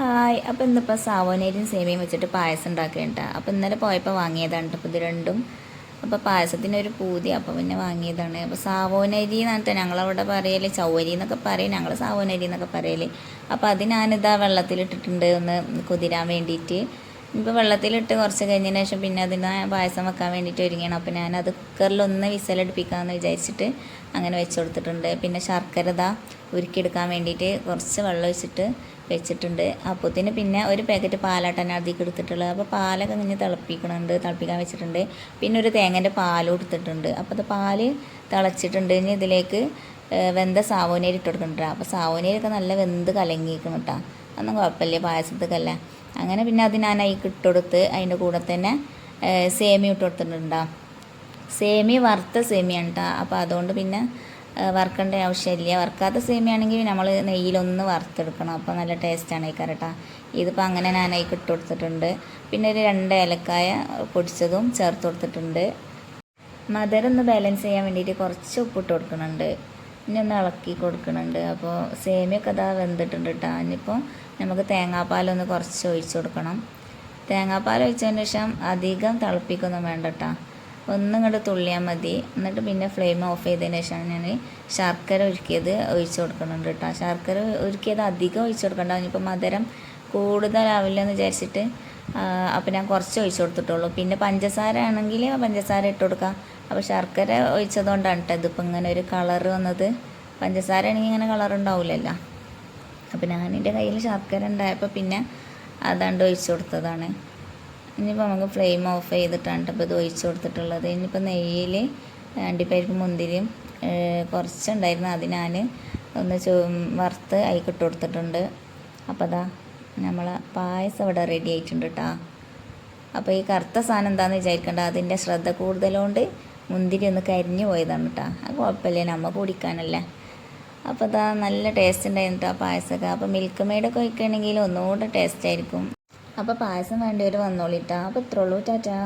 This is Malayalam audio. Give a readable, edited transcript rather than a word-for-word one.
ഹായ്. അപ്പോൾ ഇന്നിപ്പോൾ സാവോനരിയും സേമിയയും വെച്ചിട്ട് പായസം ഉണ്ടാക്കിയിട്ടാ. അപ്പോൾ ഇന്നലെ പോയപ്പോൾ വാങ്ങിയതാണ് അപ്പോൾ ഇത് രണ്ടും. അപ്പോൾ പായസത്തിനൊരു പൂതി, അപ്പോൾ പിന്നെ വാങ്ങിയതാണ്. അപ്പോൾ സാവോനരി എന്നിട്ട് ഞങ്ങളവിടെ പറയൽ ചൗവരി എന്നൊക്കെ പറയും, ഞങ്ങൾ സാവോനരി എന്നൊക്കെ പറയൽ. അപ്പോൾ അത് ഞാനിതാ വെള്ളത്തിലിട്ടിട്ടുണ്ട് ഒന്ന് കുതിരാൻ വേണ്ടിയിട്ട്. ഇപ്പോൾ വെള്ളത്തിലിട്ട് കുറച്ച് കഴിഞ്ഞതിന് ശേഷം പിന്നെ അതിന് പായസം വെക്കാൻ വേണ്ടിയിട്ട് ഒരുങ്ങണം. അപ്പോൾ ഞാനത് കുക്കറിലൊന്ന് വിസലടുപ്പിക്കാമെന്ന് വിചാരിച്ചിട്ട് അങ്ങനെ വെച്ച് കൊടുത്തിട്ടുണ്ട്. പിന്നെ ശർക്കര ഇതാ ഉരുക്കിയെടുക്കാൻ വേണ്ടിയിട്ട് കുറച്ച് വെള്ളം ഒഴിച്ചിട്ട് വെച്ചിട്ടുണ്ട്. അപ്പോഴത്തേന് പിന്നെ ഒരു പാക്കറ്റ് പാലാട്ടാണ് അതിലേക്ക് എടുത്തിട്ടുള്ളത്. അപ്പോൾ പാലൊക്കെ ഇങ്ങനെ തിളപ്പിക്കാൻ വെച്ചിട്ടുണ്ട്. പിന്നെ ഒരു തേങ്ങൻ്റെ പാലും എടുത്തിട്ടുണ്ട്. അപ്പോൾ അത് പാല് തിളച്ചിട്ടുണ്ട്. ഇനി ഇതിലേക്ക് വെന്ത സാവോനരി ഇട്ട് കൊടുക്കുന്നുണ്ട്. അപ്പോൾ സാവോനരിയൊക്കെ നല്ല വെന്ത് കലങ്ങിയിരിക്കണം കേട്ടോ, അതൊന്നും കുഴപ്പമില്ല പായസത്തേക്കല്ല. അങ്ങനെ പിന്നെ അത് ഞാൻ അതിൽ ഇട്ടുകൊടുത്ത് അതിൻ്റെ കൂടെ തന്നെ സേമിയ ഇട്ട് കൊടുത്തിട്ടുണ്ടോ. സേമിയ വറുത്ത സേമിയാണ് കേട്ടോ. അപ്പോൾ അതുകൊണ്ട് പിന്നെ വറുക്കേണ്ട ആവശ്യമില്ല. വറുക്കാത്ത സേമിയാണെങ്കിൽ നമ്മൾ നെയ്യിലൊന്ന് വറുത്തെടുക്കണം, അപ്പോൾ നല്ല ടേസ്റ്റാണ് ഈ കരട്ടാ. ഇതിപ്പോൾ അങ്ങനെ ഞാൻ അതിൽ ഇട്ട് കൊടുത്തിട്ടുണ്ട്. പിന്നെ ഒരു 2 ഏലക്കായ പൊടിച്ചതും ചേർത്ത് കൊടുത്തിട്ടുണ്ട്. മധുരം ഒന്ന് ബാലൻസ് ചെയ്യാൻ വേണ്ടിയിട്ട് കുറച്ച് ഉപ്പിട്ട് കൊടുക്കുന്നുണ്ട്. ഇനി ഒന്ന് ഇളക്കി കൊടുക്കുന്നുണ്ട്. അപ്പോൾ സേമിയൊക്കെ അതാ വെന്തിട്ടുണ്ട് കേട്ടോ. ഇനിയിപ്പോൾ നമുക്ക് തേങ്ങാപ്പാലൊന്ന് കുറച്ച് ഒഴിച്ച് കൊടുക്കണം. തേങ്ങാപ്പാൽ ഒഴിച്ചതിന് ശേഷം അധികം തിളപ്പിക്കൊന്നും വേണ്ട കേട്ടോ, ഒന്നിങ്ങോട്ട് തുള്ളിയാൽ മതി. എന്നിട്ട് പിന്നെ ഫ്ലെയിം ഓഫ് ചെയ്തതിന് ശേഷം ഞാൻ ശർക്കര ഉരുക്കിയത് ഒഴിച്ച് കൊടുക്കുന്നുണ്ട് കേട്ടോ. ശർക്കര ഉരുക്കിയത് അധികം ഒഴിച്ച് കൊടുക്കണ്ട, ഇനിയിപ്പോൾ മധുരം കൂടുതലാവില്ലെന്ന് വിചാരിച്ചിട്ട് അപ്പോൾ ഞാൻ കുറച്ച് ഒഴിച്ച് കൊടുത്തിട്ടുള്ളൂ. പിന്നെ പഞ്ചസാര ആണെങ്കിൽ പഞ്ചസാര ഇട്ട് കൊടുക്കാം. അപ്പോൾ ശർക്കര ഒഴിച്ചതുകൊണ്ടാണ് കേട്ടോ ഇതിപ്പോൾ ഇങ്ങനെ ഒരു കളറ് വന്നത്. പഞ്ചസാര ആണെങ്കിൽ ഇങ്ങനെ കളർ ഉണ്ടാവില്ലല്ലോ. അപ്പോൾ ഞാനെൻ്റെ കയ്യിൽ ശർക്കര ഉണ്ടായപ്പോൾ പിന്നെ അതാണ്ട് ഒഴിച്ച് കൊടുത്തതാണ്. ഇനിയിപ്പോൾ നമുക്ക് ഫ്ലെയിം ഓഫ് ചെയ്തിട്ടാണ് ഇപ്പോൾ ഇത് ഒഴിച്ച് കൊടുത്തിട്ടുള്ളത്. ഇനിയിപ്പോൾ നെയ്യിൽ അണ്ടിപ്പരിപ്പ് മുന്തിരിയും കുറച്ചുണ്ടായിരുന്നു, അത് ഞാൻ ഒന്ന് വറുത്ത് അതിൽ കൊടുത്തിട്ടുണ്ട്. അപ്പോൾ അതാ നമ്മളെ പായസം ഇവിടെ റെഡി ആയിട്ടുണ്ട് കേട്ടോ. അപ്പോൾ ഈ കറുത്ത സാധനം എന്താണെന്ന് വിചാരിക്കേണ്ട, അതിൻ്റെ ശ്രദ്ധ കൂടുതലുകൊണ്ട് മുന്തിരി ഒന്ന് കരിഞ്ഞു പോയതാണ് കേട്ടോ. അത് കുഴപ്പമില്ല, നമ്മൾ കുടിക്കാനല്ലേ. അപ്പോൾ അതാ നല്ല ടേസ്റ്റ് ഉണ്ടായിരുന്നു കേട്ടോ പായസമൊക്കെ. അപ്പോൾ മിൽക്ക് മെയ്ഡൊക്കെ ഒഴിക്കുകയാണെങ്കിൽ ഒന്നുകൂടെ ടേസ്റ്റ് ആയിരിക്കും. അപ്പോൾ പായസം വേണ്ടിയവർ വന്നോളിട്ടാ. അപ്പോൾ ഇത്രേ ഉള്ളൂ, ടാറ്റാ.